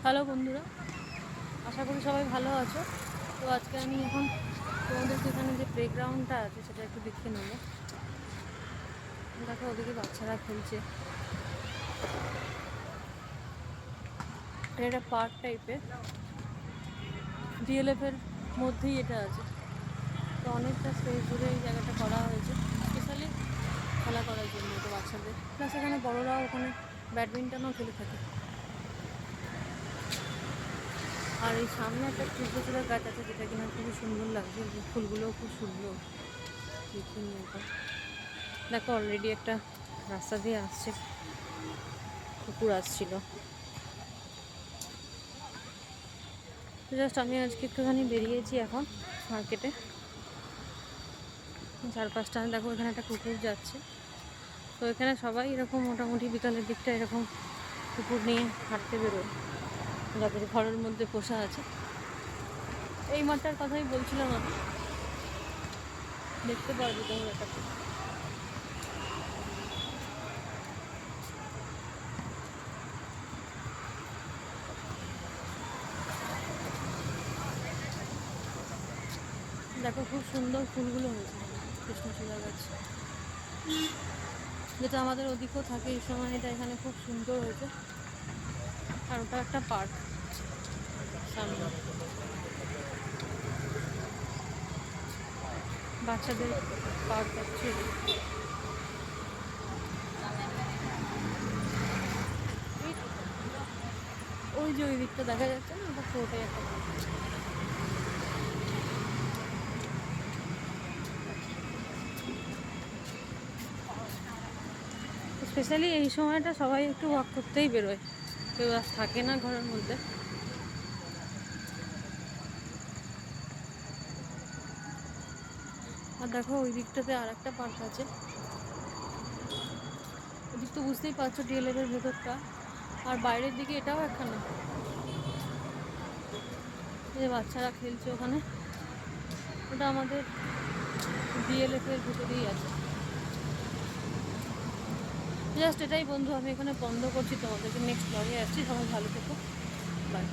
Hello বন্ধুরা, আশা করি সবাই ভালো আছো। তো আজকে আমি এখন তোমাদেরকে এখানে যে প্লেগ্রাউন্ডটা আছে সেটা একটু দেখিয়ে নেব। দেখো ওদিকে বাচ্চারা খেলছে, এটা একটা পার্ক টাইপের, ডিএলএফের মধ্যেই এটা আছে। তো অনেকটা স্পেস জুড়ে এই জায়গাটা করা হয়েছে স্পেশালি খেলা করার জন্য, তো বাচ্চাদের প্লাস এখানে বড়রাও ওখানে ব্যাডমিন্টনও খেলে থাকে। আর এই সামনে একটা কৃষ্ণচূড়ার গাছ আছে যেটা কিনা খুবই সুন্দর লাগছে, ফুলগুলোও খুব সুন্দর। দেখে নিয়ে একবার দেখো, অলরেডি একটা রাস্তা দিয়ে আসছে, কুকুর আসছিল। তো জাস্ট আমি আজকে একটুখানি বেরিয়েছি এখন মার্কেটে, চারপাশটা দেখো, এখানে একটা কুকুর যাচ্ছে। তো এখানে সবাই এরকম মোটামুটি বিকালের দিকটা এরকম কুকুর নিয়ে হাঁটতে বেরোয়, যাদের ঘরের মধ্যে পোষা আছে। এই মাঠটার কথাই বলছিলাম আমি, দেখতে পারবে তোমরা এটা। দেখো খুব সুন্দর ফুলগুলো হয়েছে, কৃষ্ণচূড়া গাছ, যেটা আমাদের ওদিকেও থাকে এই সময়। এটা এখানে খুব সুন্দর হয়েছে। আর ওটা একটা পার্ক সামনে, বাচ্চাদের পার্ক আছে। ওই যে ওই দিকটা দেখা যাচ্ছে না, ওটা পুরোটাই একটা পার্ক। স্পেশালি এই সময়টা সবাই একটু ওয়াক করতেই বেরোয়, কেউ আর থাকে না ঘরের মধ্যে। আর দেখো ওই দিকটাতে আর একটা পার্ক আছে, ওদিক তো বুঝতেই পারছো ডিএলএফের ভেতরটা। আর বাইরের দিকে এটাও একখানা, যে বাচ্চারা খেলছে ওখানে, ওটা আমাদের ডিএলএফের ভেতরেই আছে। জাস্ট এটাই বন্ধু, আমি এখানে বন্ধ করছি, তোমাদেরকে নেক্সট ব্লগে আসছি। সবাই ভালো থেকো, বাই।